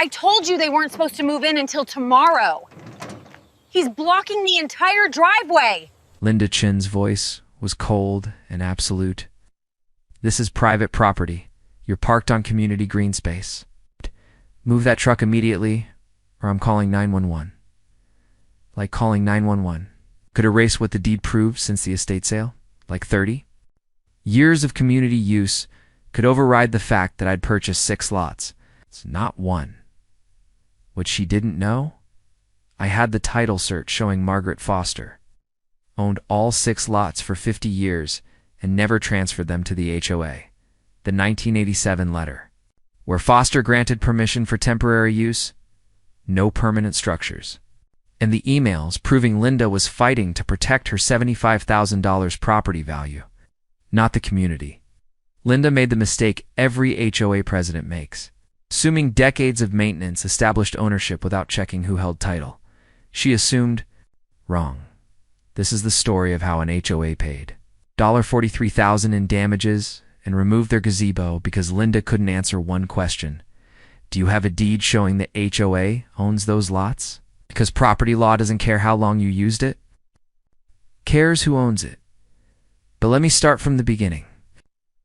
I told you they weren't supposed to move in until tomorrow. He's blocking the entire driveway. Linda Chin's voice was cold and absolute. This is private property. You're parked on community green space. Move that truck immediately, or I'm calling 911. Like calling 911. Could erase what the deed proved since the estate sale? Like 30? Years of community use could override the fact that I'd purchased 6 lots. It's not one. What she didn't know? I had the title search showing Margaret Foster owned all 6 lots for 50 years and never transferred them to the HOA. The 1987 letter, where Foster granted permission for temporary use, no permanent structures. And the emails proving Linda was fighting to protect her $75,000 property value, not the community. Linda made the mistake every HOA president makes, assuming decades of maintenance established ownership without checking who held title. She assumed wrong. This is the story of how an HOA paid $43,000 in damages and removed their gazebo because Linda couldn't answer one question. Do you have a deed showing the HOA owns those lots? Because property law doesn't care how long you used it. Cares who owns it. But let me start from the beginning.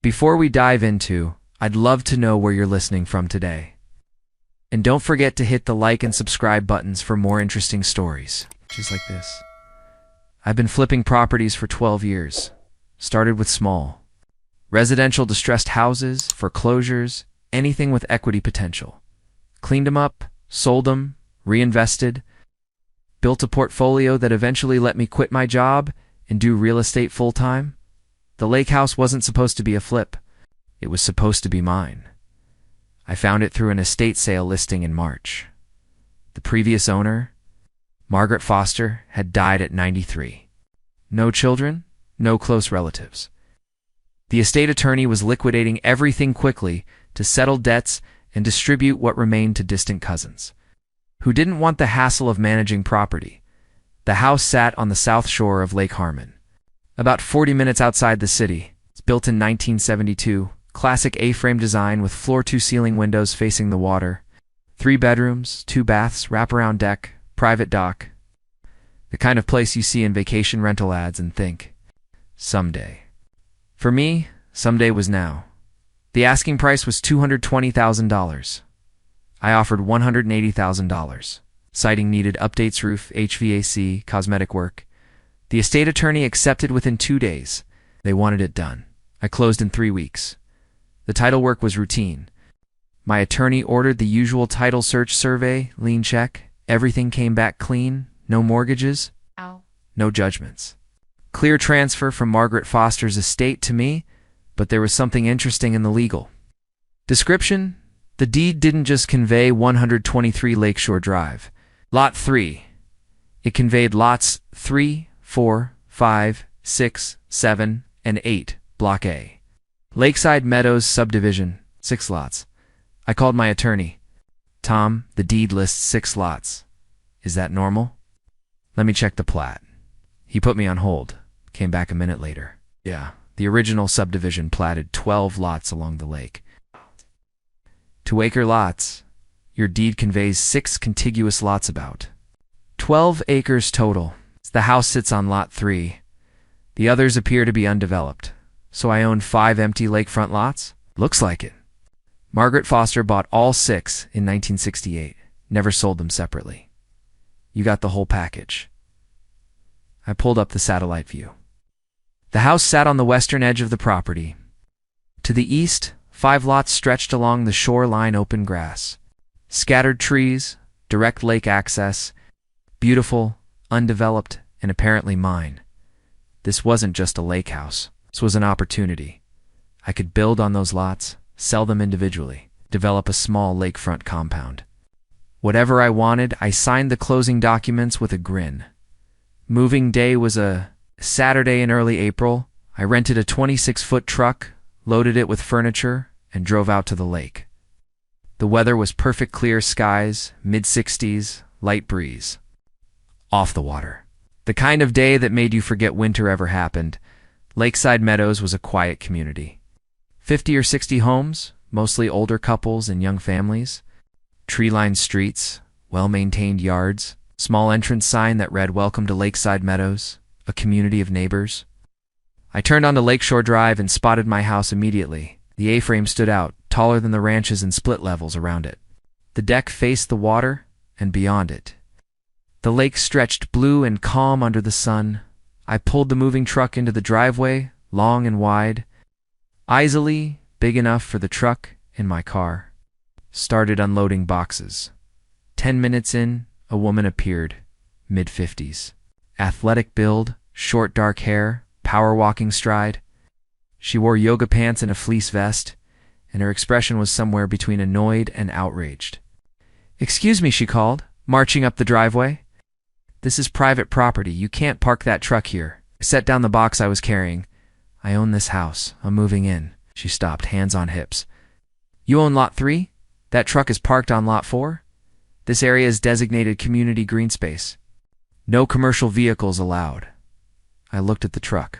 Before we dive into, I'd love to know where you're listening from today. And don't forget to hit the like and subscribe buttons for more interesting stories, just like this. I've been flipping properties for 12 years. Started with small. Residential distressed houses, foreclosures, anything with equity potential. Cleaned them up, sold them, reinvested. Built a portfolio that eventually let me quit my job and do real estate full-time. The lake house wasn't supposed to be a flip. It was supposed to be mine. I found it through an estate sale listing in March. The previous owner, Margaret Foster, had died at 93. No children, no close relatives. The estate attorney was liquidating everything quickly to settle debts and distribute what remained to distant cousins, who didn't want the hassle of managing property. The house sat on the south shore of Lake Harmon, about 40 minutes outside the city. It's built in 1972, classic A-frame design with floor-to-ceiling windows facing the water, 3 bedrooms, 2 baths, wraparound deck, private dock. The kind of place you see in vacation rental ads and think, someday. For me, someday was now. The asking price was $220,000. I offered $180,000, citing needed updates, roof, HVAC, cosmetic work. The estate attorney accepted within 2 days. They wanted it done. I closed in 3 weeks. The title work was routine. My attorney ordered the usual title search survey, lien check. Everything came back clean, no mortgages, no judgments. Clear transfer from Margaret Foster's estate to me, but there was something interesting in the legal description. The deed didn't just convey 123 Lakeshore Drive, Lot 3. It conveyed lots 3, 4, 5, 6, 7, and 8, Block A. Lakeside Meadows subdivision, 6 lots. I called my attorney. Tom, the deed lists 6 lots. Is that normal? Let me check the plat. He put me on hold. Came back a minute later. Yeah, the original subdivision platted 12 lots along the lake. 2-acre lots. Your deed conveys 6 contiguous lots about 12 acres total. The house sits on lot 3. The others appear to be undeveloped. So I own 5 empty lakefront lots? Looks like it. Margaret Foster bought all 6 in 1968. Never sold them separately. You got the whole package. I pulled up the satellite view. The house sat on the western edge of the property. To the east, 5 lots stretched along the shoreline open grass. Scattered trees, direct lake access, beautiful, undeveloped, and apparently mine. This wasn't just a lake house. This was an opportunity. I could build on those lots, sell them individually, develop a small lakefront compound. Whatever I wanted, I signed the closing documents with a grin. Moving day was a Saturday in early April. I rented a 26-foot truck, loaded it with furniture, and drove out to the lake. The weather was perfect, clear skies, mid-60s, light breeze. Off the water. The kind of day that made you forget winter ever happened. Lakeside Meadows was a quiet community. 50 or 60 homes, mostly older couples and young families. Tree-lined streets, well-maintained yards, small entrance sign that read "Welcome to Lakeside Meadows, a community of neighbors." I turned onto Lakeshore Drive and spotted my house immediately. The A-frame stood out, taller than the ranches and split levels around it. The deck faced the water, and beyond it, the lake stretched blue and calm under the sun. I pulled the moving truck into the driveway, long and wide, easily big enough for the truck in my car. Started unloading boxes. 10 minutes in, a woman appeared, mid-50s. Athletic build, short dark hair, power walking stride. She wore yoga pants and a fleece vest, and her expression was somewhere between annoyed and outraged. "Excuse me," she called, marching up the driveway. "This is private property. You can't park that truck here." I set down the box I was carrying. "I own this house. I'm moving in." She stopped, hands on hips. "You own Lot 3? That truck is parked on Lot 4? This area is designated community green space. No commercial vehicles allowed." I looked at the truck.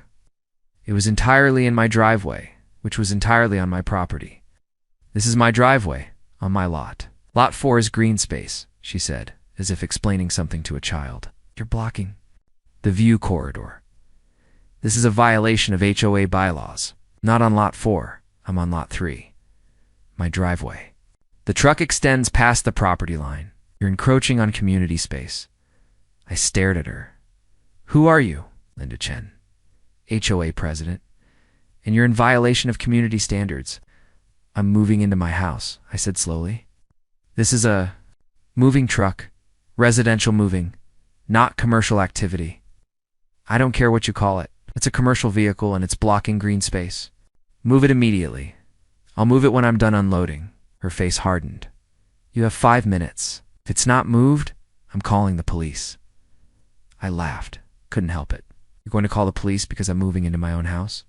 It was entirely in my driveway, which was entirely on my property. "This is my driveway, on my lot. Lot 4 is green space," she said, as if explaining something to a child. "You're blocking the view corridor. This is a violation of HOA bylaws. Not on Lot 4, I'm on Lot 3. My driveway. The truck extends past the property line. You're encroaching on community space." I stared at her. "Who are you?" "Linda Chen, HOA president. And you're in violation of community standards." "I'm moving into my house," I said slowly. "This is a moving truck, residential moving, not commercial activity. I don't care what you call it. It's a commercial vehicle and it's blocking green space. Move it immediately. I'll move it when I'm done unloading." Her face hardened. "You have 5 minutes. If it's not moved, I'm calling the police." I laughed. Couldn't help it. "You're going to call the police because I'm moving into my own house?"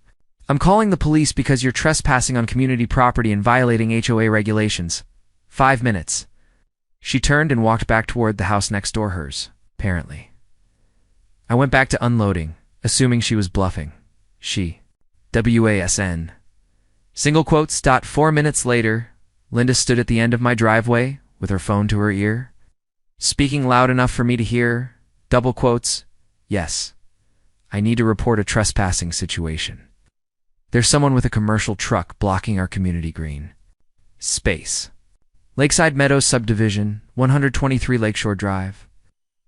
"I'm calling the police because you're trespassing on community property and violating HOA regulations. 5 minutes." She turned and walked back toward the house next door, hers, apparently. I went back to unloading, assuming she was bluffing. She. WASN. Single quotes. 4 minutes later, Linda stood at the end of my driveway with her phone to her ear, speaking loud enough for me to hear. Double quotes. "Yes. I need to report a trespassing situation. There's someone with a commercial truck blocking our community green space. Lakeside Meadows subdivision, 123 Lakeshore Drive."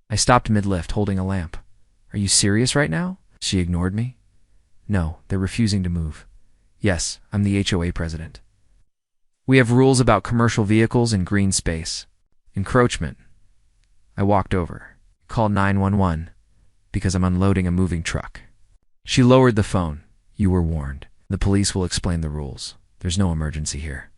I stopped mid-lift, holding a lamp. "Are you serious right now?" She ignored me. "No, they're refusing to move." "Yes, I'm the HOA president. We have rules about commercial vehicles and green space. Encroachment." I walked over. "Call 911 because I'm unloading a moving truck." She lowered the phone. "You were warned. The police will explain the rules. There's no emergency here.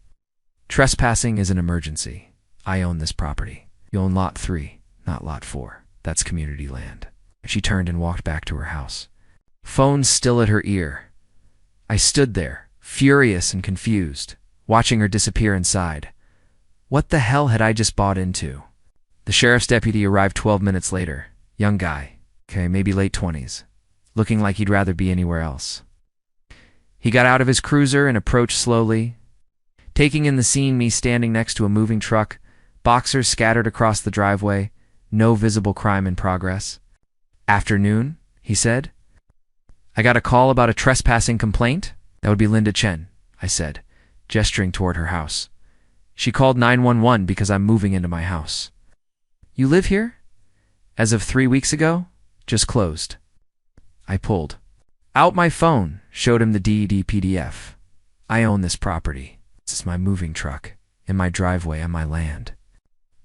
Trespassing is an emergency. I own this property. You own Lot 3, not Lot 4. That's community land." She turned and walked back to her house. Phone still at her ear. I stood there, furious and confused, watching her disappear inside. What the hell had I just bought into? The sheriff's deputy arrived 12 minutes later. Young guy. Okay, maybe late 20s. Looking like he'd rather be anywhere else. He got out of his cruiser and approached slowly, taking in the scene, me standing next to a moving truck, boxers scattered across the driveway, no visible crime in progress. "Afternoon," he said. "I got a call about a trespassing complaint." "That would be Linda Chen," I said, gesturing toward her house. "She called 911 because I'm moving into my house." "You live here?" "As of 3 weeks ago. Just closed." I pulled out my phone, showed him the DED PDF. "I own this property. This is my moving truck, in my driveway on my land."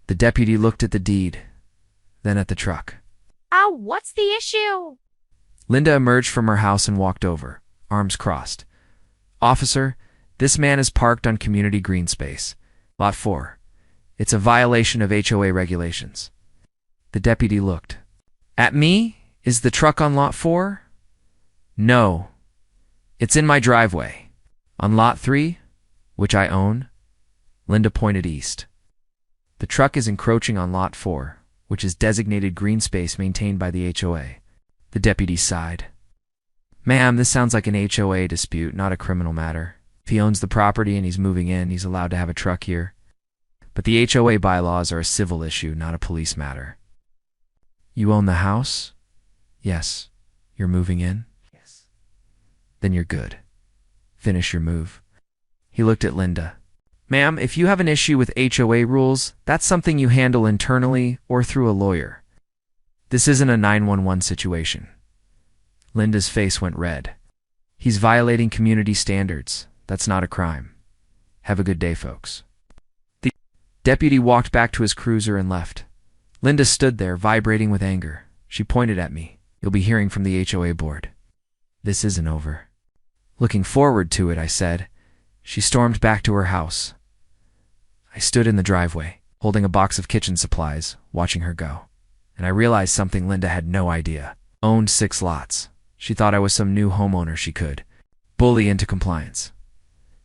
The deputy looked at the deed, then at the truck. What's the issue?" Linda emerged from her house and walked over, arms crossed. "Officer, this man is parked on community green space, Lot 4. It's a violation of HOA regulations." The deputy looked at me. "Is the truck on Lot 4? "No. It's in my driveway. On Lot 3, which I own." Linda pointed east. "The truck is encroaching on Lot 4, which is designated green space maintained by the HOA." The deputy sighed. "Ma'am, this sounds like an HOA dispute, not a criminal matter. If he owns the property and he's moving in, he's allowed to have a truck here." but the HOA bylaws are a civil issue, not a police matter. You own the house? Yes. You're moving in? Yes. Then you're good. Finish your move. He looked at Linda. Ma'am, if you have an issue with HOA rules, that's something you handle internally or through a lawyer. This isn't a 911 situation. Linda's face went red. He's violating community standards. That's not a crime. Have a good day, folks. The deputy walked back to his cruiser and left. Linda stood there, vibrating with anger. She pointed at me. You'll be hearing from the HOA board. This isn't over. Looking forward to it, I said. She stormed back to her house. I stood in the driveway, holding a box of kitchen supplies, watching her go. And I realized something Linda had no idea. Owned 6 lots. She thought I was some new homeowner she could bully into compliance.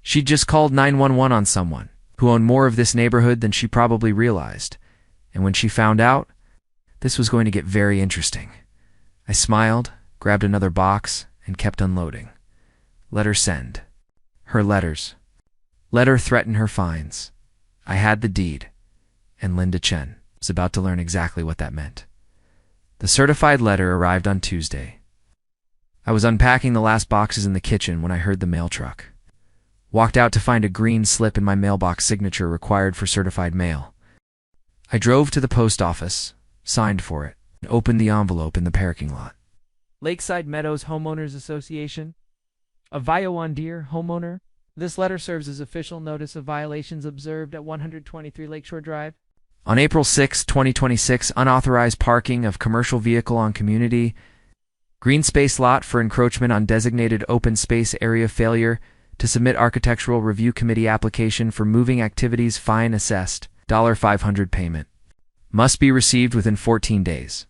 She'd just called 911 on someone who owned more of this neighborhood than she probably realized. And when she found out, this was going to get very interesting. I smiled, grabbed another box, and kept unloading. Let her send. Her letters. Let her threaten her fines. I had the deed, and Linda Chen was about to learn exactly what that meant. The certified letter arrived on Tuesday. I was unpacking the last boxes in the kitchen when I heard the mail truck. Walked out to find a green slip in my mailbox signature required for certified mail. I drove to the post office, signed for it, and opened the envelope in the parking lot. Lakeside Meadows Homeowners Association. A Deer homeowner. This letter serves as official notice of violations observed at 123 Lakeshore Drive. On April 6, 2026, unauthorized parking of commercial vehicle on community green space lot for encroachment on designated open space area, failure to submit architectural review committee application for moving activities, fine assessed, $500 payment. Must be received within 14 days.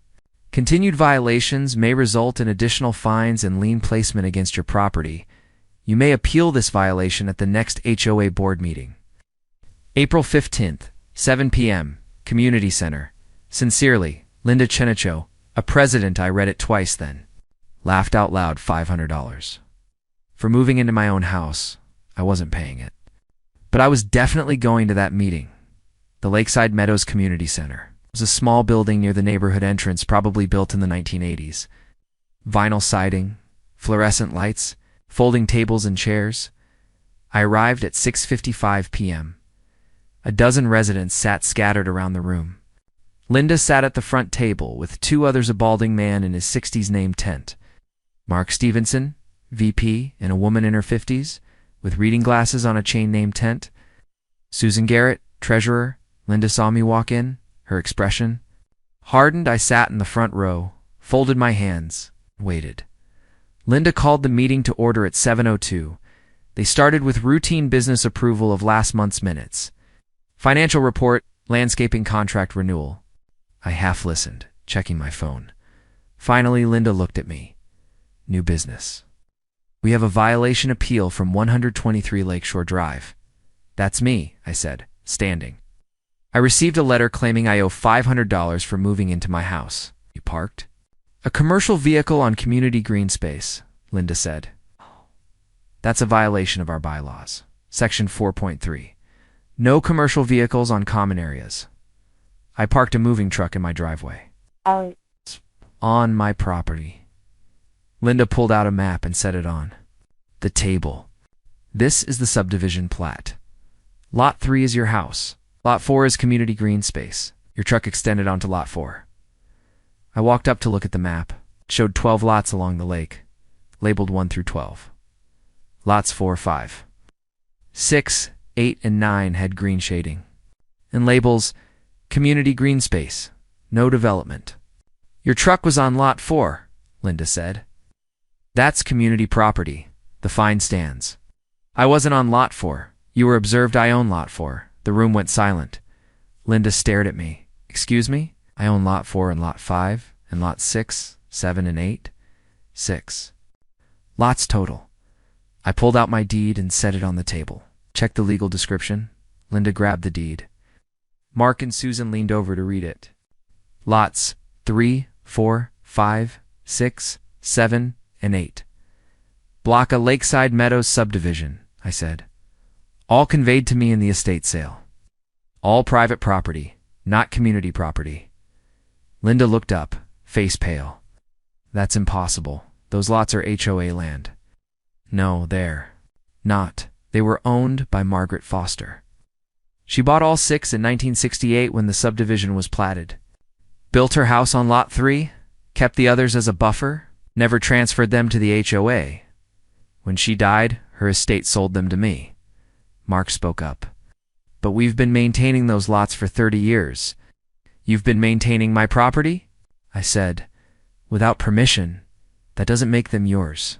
Continued violations may result in additional fines and lien placement against your property. You may appeal this violation at the next HOA board meeting. April 15th, 7 p.m., Community Center. Sincerely, Linda Chenicho, a president. I read it twice then. Laughed out loud. $500. For moving into my own house, I wasn't paying it. But I was definitely going to that meeting. The Lakeside Meadows Community Center. It was a small building near the neighborhood entrance, probably built in the 1980s. Vinyl siding, fluorescent lights, folding tables and chairs. I arrived at 6:55 p.m. A dozen residents sat scattered around the room. Linda sat at the front table with 2 others, a balding man in his 60s named Tent, Mark Stevenson, VP, and a woman in her 50s with reading glasses on a chain named Tent, Susan Garrett, treasurer. Linda saw me walk in, her expression hardened. I sat in the front row, folded my hands, waited. Linda called the meeting to order at 7:02. They started with routine business approval of last month's minutes. Financial report, landscaping contract renewal. I half listened, checking my phone. Finally, Linda looked at me. New business. We have a violation appeal from 123 Lakeshore Drive. That's me, I said, standing. I received a letter claiming I owe $500 for moving into my house. You parked? A commercial vehicle on community green space, Linda said. That's a violation of our bylaws. Section 4.3. No commercial vehicles on common areas. I parked a moving truck in my driveway. On my property. Linda pulled out a map and set it on the table. This is the subdivision plat. Lot 3 is your house. Lot 4 is community green space. Your truck extended onto Lot 4. I walked up to look at the map. It showed 12 lots along the lake, labeled 1 through 12. Lots 4, 5, 6, 8, and 9 had green shading. And labels, community green space, no development. Your truck was on Lot 4, Linda said. That's community property. The fine stands. I wasn't on Lot 4. You were observed. I own Lot 4. The room went silent. Linda stared at me. Excuse me? I own Lot 4 and Lot 5 and Lot 6, 7, and 8. 6. Lots total. I pulled out my deed and set it on the table. Checked the legal description. Linda grabbed the deed. Mark and Susan leaned over to read it. Lots 3, 4, 5, 6, 7, and 8. Block a Lakeside Meadows subdivision, I said. All conveyed to me in the estate sale. All private property, not community property. Linda looked up, face pale. That's impossible. Those lots are HOA land. No, they're not. They were owned by Margaret Foster. She bought all 6 in 1968 when the subdivision was platted. Built her house on Lot 3, kept the others as a buffer, never transferred them to the HOA. When she died, her estate sold them to me. Mark spoke up. But we've been maintaining those lots for 30 years. You've been maintaining my property? I said. Without permission, that doesn't make them yours.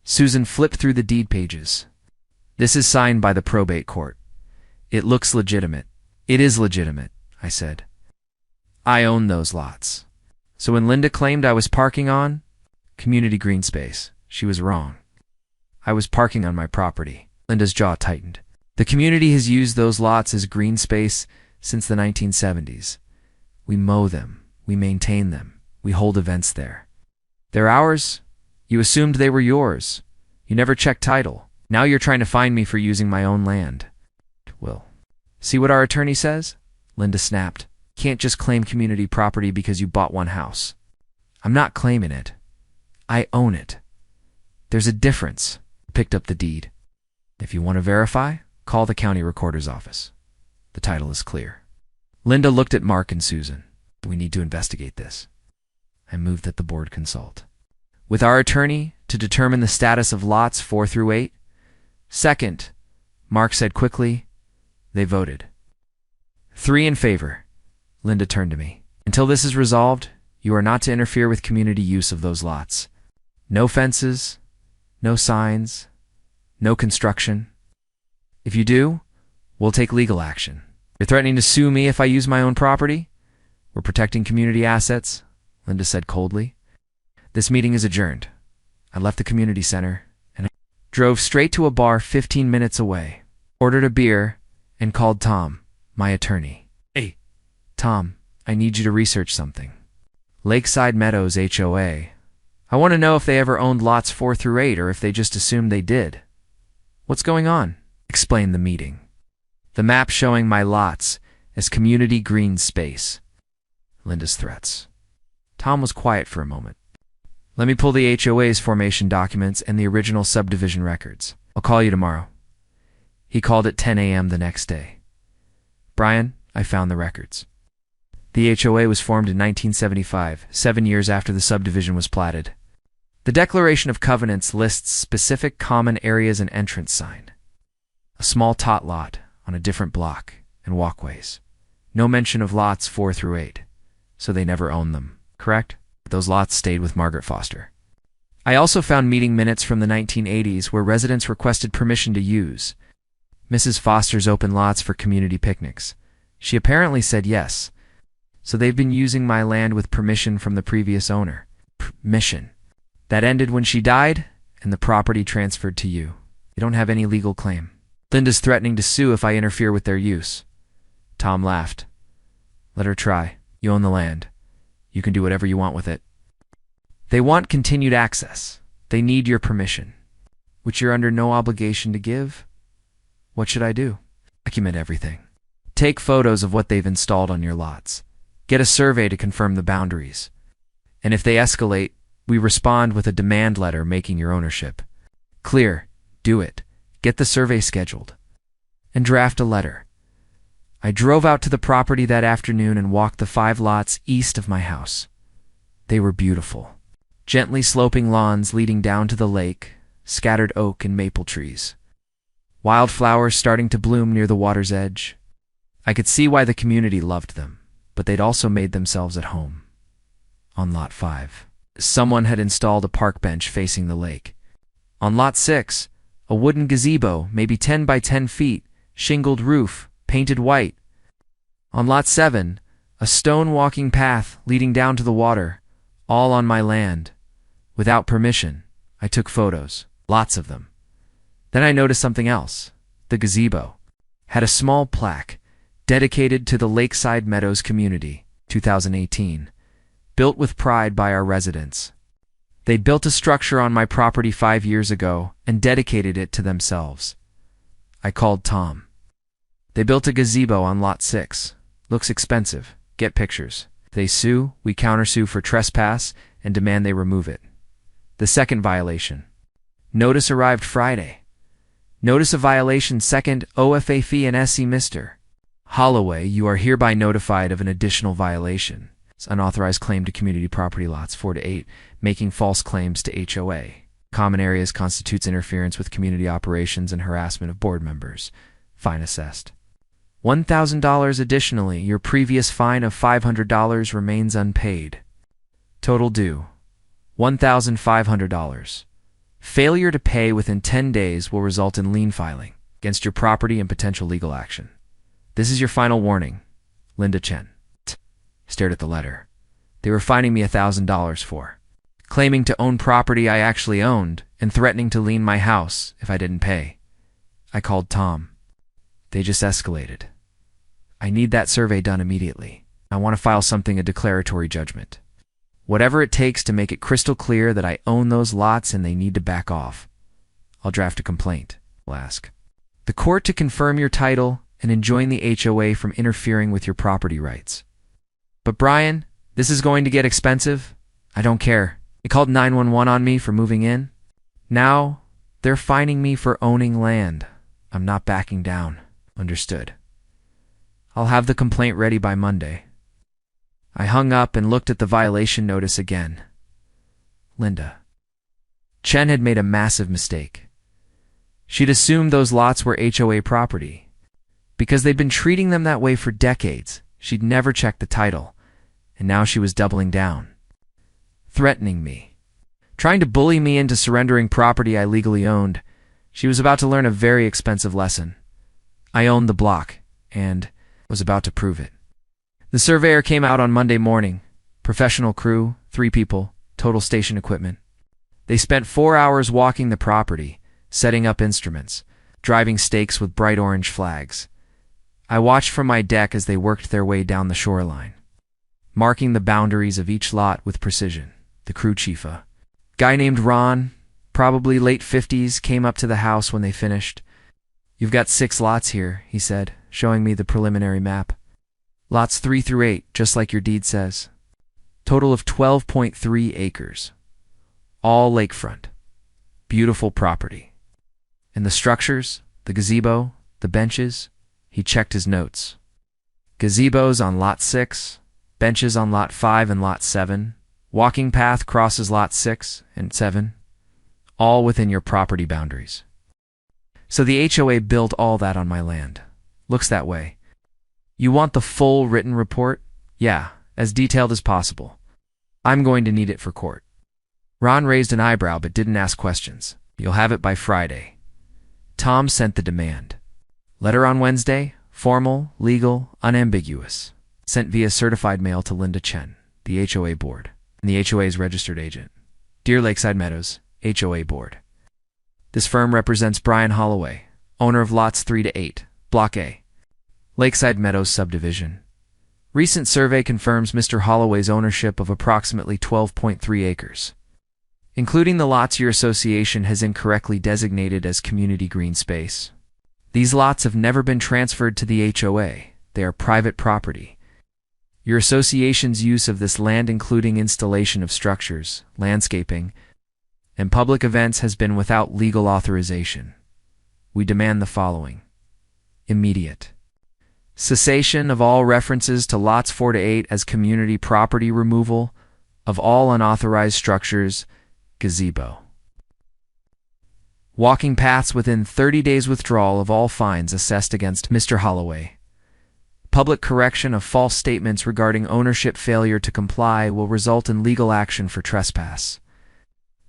Susan flipped through the deed pages. This is signed by the probate court. It looks legitimate. It is legitimate, I said. I own those lots. So when Linda claimed I was parking on community green space, she was wrong. I was parking on my property. Linda's jaw tightened. The community has used those lots as green space since the 1970s. We mow them. We maintain them. We hold events there. They're ours. You assumed they were yours. You never checked title. Now you're trying to find me for using my own land. Well, see what our attorney says? Linda snapped. Can't just claim community property because you bought one house. I'm not claiming it. I own it. There's a difference. Picked up the deed. If you want to verify, call the county recorder's office. The title is clear. Linda looked at Mark and Susan. We need to investigate this. I moved that the board consult with our attorney to determine the status of lots 4 through 8. Second, Mark said quickly. They voted. 3 in favor. Linda turned to me. Until this is resolved, you are not to interfere with community use of those lots. No fences, no signs, no construction. If you do, we'll take legal action. You're threatening to sue me if I use my own property? We're protecting community assets, Linda said coldly. This meeting is adjourned. I left the community center and drove straight to a bar 15 minutes away, ordered a beer, and called Tom, my attorney. Hey, Tom, I need you to research something. Lakeside Meadows HOA. I want to know if they ever owned lots 4 through 8 or if they just assumed they did. What's going on? Explained the meeting. The map showing my lots as community green space. Linda's threats. Tom was quiet for a moment. Let me pull the HOA's formation documents and the original subdivision records. I'll call you tomorrow. He called at 10 a.m. the next day. Brian, I found the records. The HOA was formed in 1975, 7 years after the subdivision was platted. The Declaration of Covenants lists specific common areas and entrance sign. A small tot lot on a different block and walkways. No mention of lots 4 through 8, so they never owned them, correct? Those lots stayed with Margaret Foster. I also found meeting minutes from the 1980s where residents requested permission to use Mrs. Foster's open lots for community picnics. She apparently said yes, so they've been using my land with permission from the previous owner. Permission. That ended when she died, and the property transferred to you. You don't have any legal claim. Linda's threatening to sue if I interfere with their use. Tom laughed. Let her try. You own the land. You can do whatever you want with it. They want continued access. They need your permission, which you're under no obligation to give. What should I do? Document everything. Take photos of what they've installed on your lots. Get a survey to confirm the boundaries. And if they escalate, we respond with a demand letter making your ownership clear. Do it. Get the survey scheduled. And draft a letter. I drove out to the property that afternoon and walked the 5 lots east of my house. They were beautiful. Gently sloping lawns leading down to the lake, scattered oak and maple trees. Wildflowers starting to bloom near the water's edge. I could see why the community loved them, but they'd also made themselves at home. On Lot 5, someone had installed a park bench facing the lake. On Lot 6, a wooden gazebo, maybe 10 by 10 feet, shingled roof, painted white. On Lot 7, a stone walking path leading down to the water, all on my land. Without permission, I took photos, lots of them. Then I noticed something else. The gazebo had a small plaque dedicated to the Lakeside Meadows community, 2018, built with pride by our residents. They'd built a structure on my property 5 years ago and dedicated it to themselves. I called Tom. They built a gazebo on lot 6. Looks expensive. Get pictures. They sue, we countersue for trespass, and demand they remove it. The second violation. Notice arrived Friday. Notice of violation second OFA fee and SC Mr. Holloway, you are hereby notified of an additional violation. It's unauthorized claim to community property lots 4 to 8, making false claims to HOA. Common areas constitutes interference with community operations and harassment of board members. Fine assessed. $1,000 additionally, your previous fine of $500 remains unpaid. Total due, $1,500. Failure to pay within 10 days will result in lien filing against your property and potential legal action. This is your final warning. Linda Chen. Stared at the letter. They were fining me $1,000 for claiming to own property I actually owned and threatening to lien my house if I didn't pay. I called Tom. They just escalated. I need that survey done immediately. I want to file something a declaratory judgment. Whatever it takes to make it crystal clear that I own those lots and they need to back off. I'll draft a complaint. I'll ask the court to confirm your title and enjoin the HOA from interfering with your property rights. But Brian, this is going to get expensive. I don't care. They called 911 on me for moving in. Now they're fining me for owning land. I'm not backing down. Understood. I'll have the complaint ready by Monday. I hung up and looked at the violation notice again. Linda. Chen had made a massive mistake. She'd assumed those lots were HOA property. Because they'd been treating them that way for decades, she'd never checked the title, and now she was doubling down. Threatening me. Trying to bully me into surrendering property I legally owned. She was about to learn a very expensive lesson. I owned the block, and was about to prove it. The surveyor came out on Monday morning. Professional crew, 3 people, total station equipment. They spent 4 hours walking the property, setting up instruments, driving stakes with bright orange flags. I watched from my deck as they worked their way down the shoreline, marking the boundaries of each lot with precision. The crew chief, a guy named Ron, probably late 50s, came up to the house when they finished. You've got 6 lots here, he said, showing me the preliminary map. Lots 3 through 8, just like your deed says. Total of 12.3 acres. All lakefront. Beautiful property. And the structures, the gazebo, the benches, he checked his notes. Gazebos on lot 6, benches on lot 5 and lot 7, walking path crosses lot 6 and 7, all within your property boundaries. So the HOA built all that on my land. Looks that way. You want the full written report? Yeah, as detailed as possible. I'm going to need it for court. Ron raised an eyebrow but didn't ask questions. You'll have it by Friday. Tom sent the demand. Letter on Wednesday, formal, legal, unambiguous. Sent via certified mail to Linda Chen, the HOA board, and the HOA's registered agent. Dear Lakeside Meadows, HOA board. This firm represents Brian Holloway, owner of lots 3 to 8, Block A, Lakeside Meadows subdivision. Recent survey confirms Mr. Holloway's ownership of approximately 12.3 acres, including the lots your association has incorrectly designated as community green space. These lots have never been transferred to the HOA. They are private property. Your association's use of this land, including installation of structures, landscaping, and public events, has been without legal authorization. We demand the following. Immediate cessation of all references to lots 4 to 8 as community property, removal of all unauthorized structures, gazebo, walking paths within 30 days, withdrawal of all fines assessed against Mr. Holloway. Public correction of false statements regarding ownership. Failure to comply will result in legal action for trespass,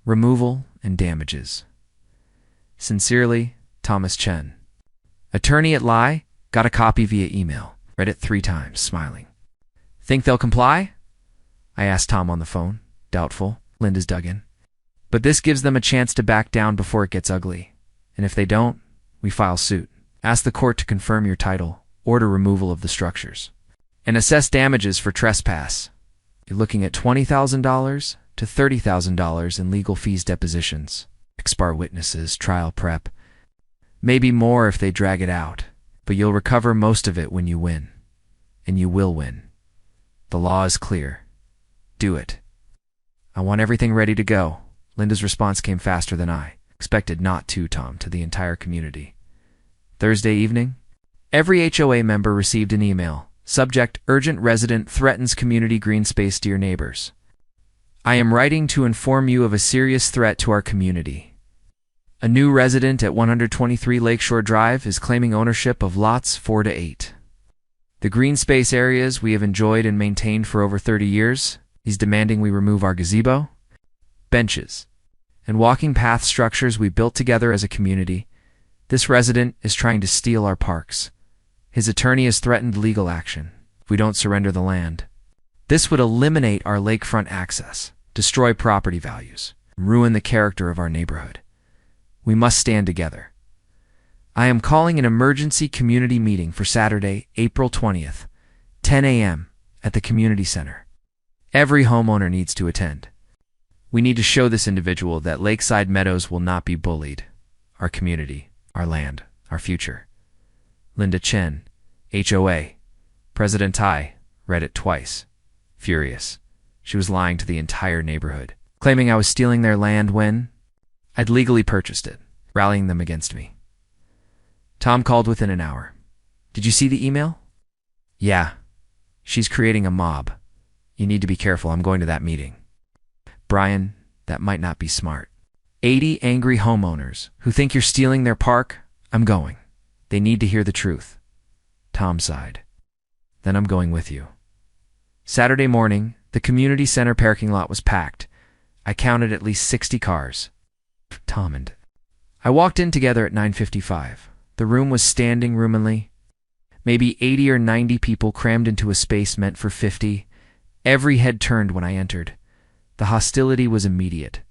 removal, and damages. Sincerely, Thomas Chen. Attorney at Lai. Got a copy via email. Read it 3 times, smiling. Think they'll comply? I asked Tom on the phone. Doubtful. Linda's dug in. But this gives them a chance to back down before it gets ugly. And if they don't, we file suit. Ask the court to confirm your title, order removal of the structures, and assess damages for trespass. You're looking at $20,000 to $30,000 in legal fees, depositions, expar witnesses, trial prep. Maybe more if they drag it out. but you'll recover most of it when you win. And you will win. The law is clear. Do it. I want everything ready to go. Linda's response came faster than I expected. Not to, Tom, to the entire community. Thursday evening, every HOA member received an email. Subject: urgent resident threatens community green space. Dear neighbors, I am writing to inform you of a serious threat to our community. A new resident at 123 Lakeshore Drive is claiming ownership of lots 4 to 8. The green space areas we have enjoyed and maintained for over 30 years. He's demanding we remove our gazebo, benches, and walking path structures we built together as a community. This resident is trying to steal our parks. His attorney has threatened legal action if we don't surrender the land. This would eliminate our lakefront access, destroy property values, and ruin the character of our neighborhood. We must stand together. I am calling an emergency community meeting for Saturday, April 20th, 10 a.m. at the community center. Every homeowner needs to attend. We need to show this individual that Lakeside Meadows will not be bullied. Our community, our land, our future. Linda Chen, HOA. President Tai read it twice. Furious. She was lying to the entire neighborhood, claiming I was stealing their land when I'd legally purchased it, rallying them against me. Tom called within an hour. Did you see the email? Yeah. She's creating a mob. You need to be careful. I'm going to that meeting. Brian, that might not be smart. 80 angry homeowners who think you're stealing their park. I'm going. They need to hear the truth. Tom sighed. Then I'm going with you. Saturday morning, the community center parking lot was packed. I counted at least 60 cars. Tom and I walked in together at 9:55. The room was standing room only. Maybe 80 or 90 people crammed into a space meant for 50. Every head turned when I entered. The hostility was immediate.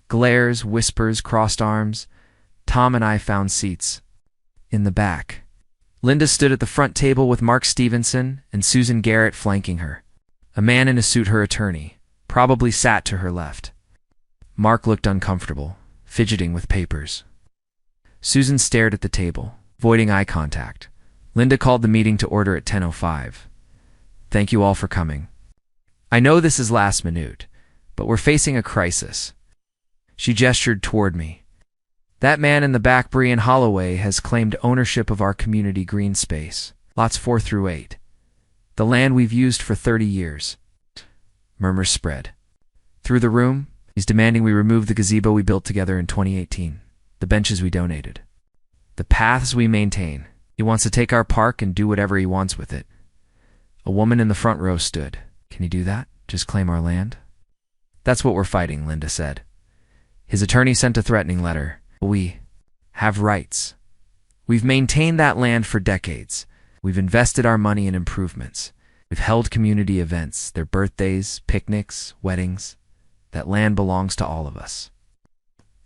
Glares, whispers, crossed arms. Tom and I found seats in the back. Linda stood at the front table with Mark Stevenson and Susan Garrett flanking her. A man in a suit, her attorney, probably sat to her left. Mark looked uncomfortable, fidgeting with papers. Susan stared at the table, avoiding eye contact. Linda called the meeting to order at 10:05. Thank you all for coming. I know this is last minute, but we're facing a crisis. She gestured toward me. That man in the back, Brian Holloway, has claimed ownership of our community green space, lots 4 through 8. The land we've used for 30 years. Murmurs spread. Through the room, he's demanding we remove the gazebo we built together in 2018, the benches we donated, the paths we maintain. He wants to take our park and do whatever he wants with it. A woman in the front row stood. Can he do that? Just claim our land? That's what we're fighting, Linda said. His attorney sent a threatening letter. We have rights. We've maintained that land for decades. We've invested our money in improvements. We've held community events, their birthdays, picnics, weddings. That land belongs to all of us.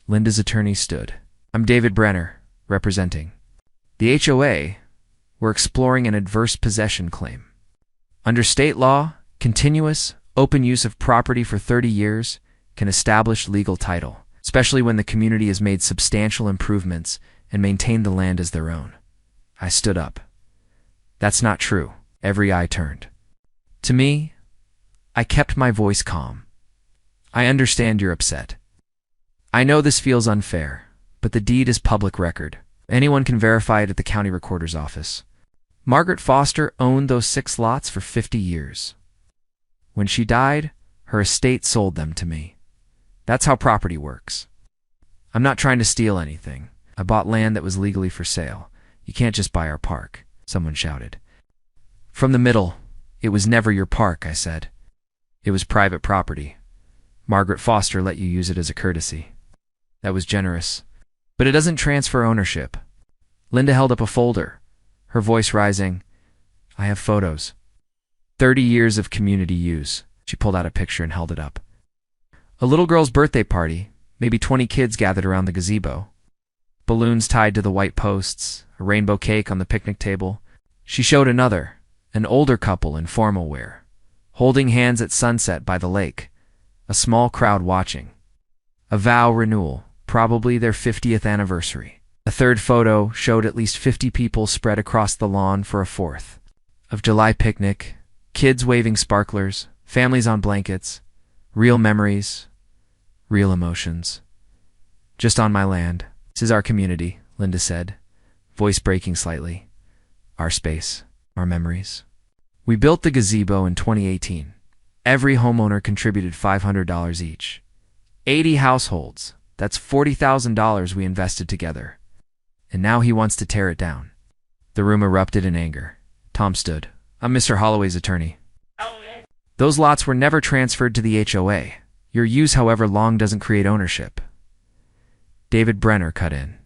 Linda's attorney stood. I'm David Brenner, representing the HOA. We're exploring an adverse possession claim. Under state law, continuous, open use of property for 30 years can establish legal title, especially when the community has made substantial improvements and maintained the land as their own. I stood up. That's not true. Every eye turned to me. I kept my voice calm. I understand you're upset. I know this feels unfair, but the deed is public record. Anyone can verify it at the county recorder's office. Margaret Foster owned those 6 lots for 50 years. When she died, her estate sold them to me. That's how property works. I'm not trying to steal anything. I bought land that was legally for sale. You can't just buy our park, someone shouted. From the middle, it was never your park, I said. It was private property. Margaret Foster let you use it as a courtesy. That was generous. But it doesn't transfer ownership. Linda held up a folder, her voice rising. I have photos. 30 years of community use. She pulled out a picture and held it up. A little girl's birthday party, maybe 20 kids gathered around the gazebo. Balloons tied to the white posts, a rainbow cake on the picnic table. She showed another, an older couple in formal wear, holding hands at sunset by the lake, a small crowd watching. A vow renewal, probably their 50th anniversary. A third photo showed at least 50 people spread across the lawn for a 4th of July picnic, kids waving sparklers, families on blankets, real memories, real emotions. Just on my land. This is our community, Linda said, voice breaking slightly. Our space, our memories. We built the gazebo in 2018. Every homeowner contributed $500 each. 80 households. That's $40,000 we invested together. And now he wants to tear it down. The room erupted in anger. Tom stood. I'm Mr. Holloway's attorney. Those lots were never transferred to the HOA. Your use, however long, doesn't create ownership. David Brenner cut in.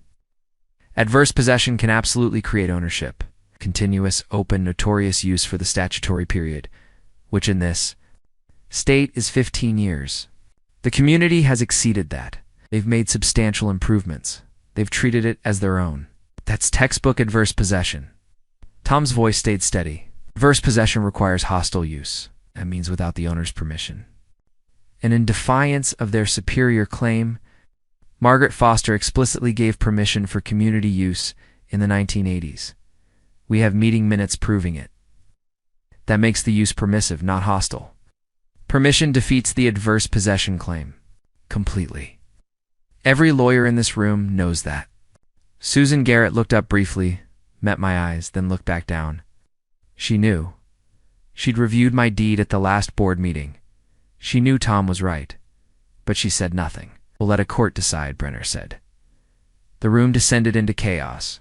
Adverse possession can absolutely create ownership. Continuous, open, notorious use for the statutory period, which in this state is 15 years. The community has exceeded that. They've made substantial improvements. They've treated it as their own. That's textbook adverse possession. Tom's voice stayed steady. Adverse possession requires hostile use. That means without the owner's permission. And in defiance of their superior claim, Margaret Foster explicitly gave permission for community use in the 1980s. We have meeting minutes proving it. That makes the use permissive, not hostile. Permission defeats the adverse possession claim. Completely. Every lawyer in this room knows that. Susan Garrett looked up briefly, met my eyes, then looked back down. She knew. She'd reviewed my deed at the last board meeting. She knew Tom was right. But she said nothing. We'll let a court decide, Brenner said. The room descended into chaos.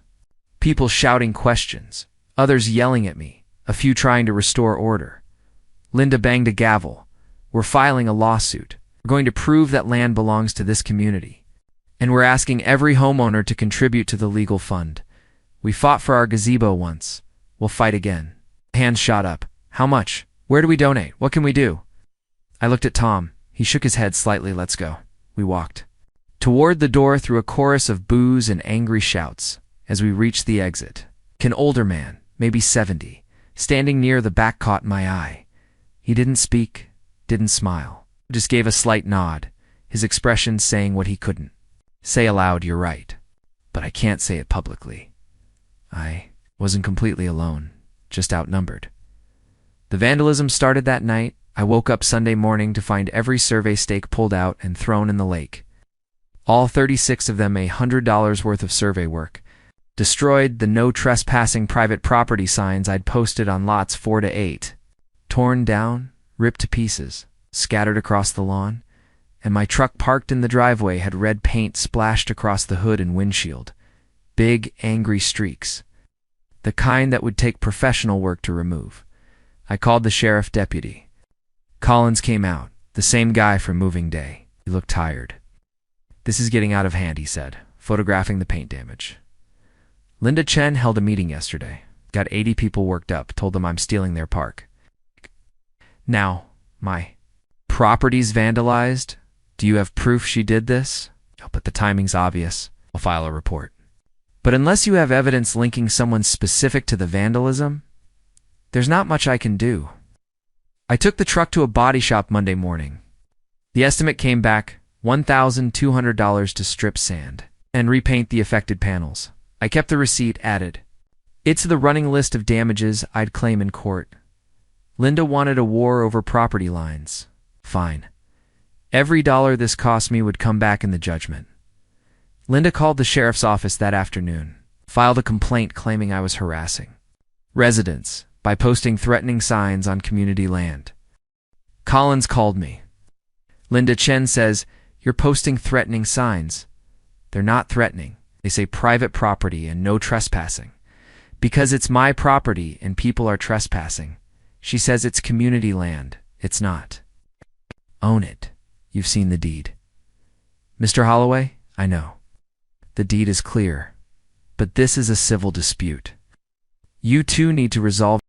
People shouting questions, others yelling at me, a few trying to restore order. Linda banged a gavel. We're filing a lawsuit. We're going to prove that land belongs to this community. And we're asking every homeowner to contribute to the legal fund. We fought for our gazebo once. We'll fight again. Hands shot up. How much? Where do we donate? What can we do? I looked at Tom. He shook his head slightly. Let's go. We walked toward the door through a chorus of boos and angry shouts. As we reached the exit, an older man, maybe 70, standing near the back caught my eye. He didn't speak, didn't smile, just gave a slight nod, his expression saying what he couldn't say aloud. You're right, but I can't say it publicly. I wasn't completely alone, just outnumbered. The vandalism started that night. I woke up Sunday morning to find every survey stake pulled out and thrown in the lake. All 36 of them $100 worth of survey work. Destroyed the no trespassing private property signs I'd posted on lots 4 to 8. Torn down, ripped to pieces, scattered across the lawn, and my truck parked in the driveway had red paint splashed across the hood and windshield. Big, angry streaks. The kind that would take professional work to remove. I called the sheriff deputy. Collins came out, the same guy from moving day. He looked tired. This is getting out of hand, he said, photographing the paint damage. Linda Chen held a meeting yesterday. Got 80 people worked up, told them I'm stealing their park. Now, my property's vandalized. Do you have proof she did this? Oh, but the timing's obvious. I'll file a report. But unless you have evidence linking someone specific to the vandalism, there's not much I can do. I took the truck to a body shop Monday morning. The estimate came back $1,200 to strip sand and repaint the affected panels. I kept the receipt, added. It's the running list of damages I'd claim in court. Linda wanted a war over property lines. Fine. Every dollar this cost me would come back in the judgment. Linda called the sheriff's office that afternoon, filed a complaint claiming I was harassing residents by posting threatening signs on community land. Collins called me. Linda Chen says, "You're posting threatening signs." They're not threatening. They say private property and no trespassing. Because it's my property and people are trespassing. She says it's community land. It's not. Own it. You've seen the deed. Mr. Holloway, I know. The deed is clear. But this is a civil dispute. You two need to resolve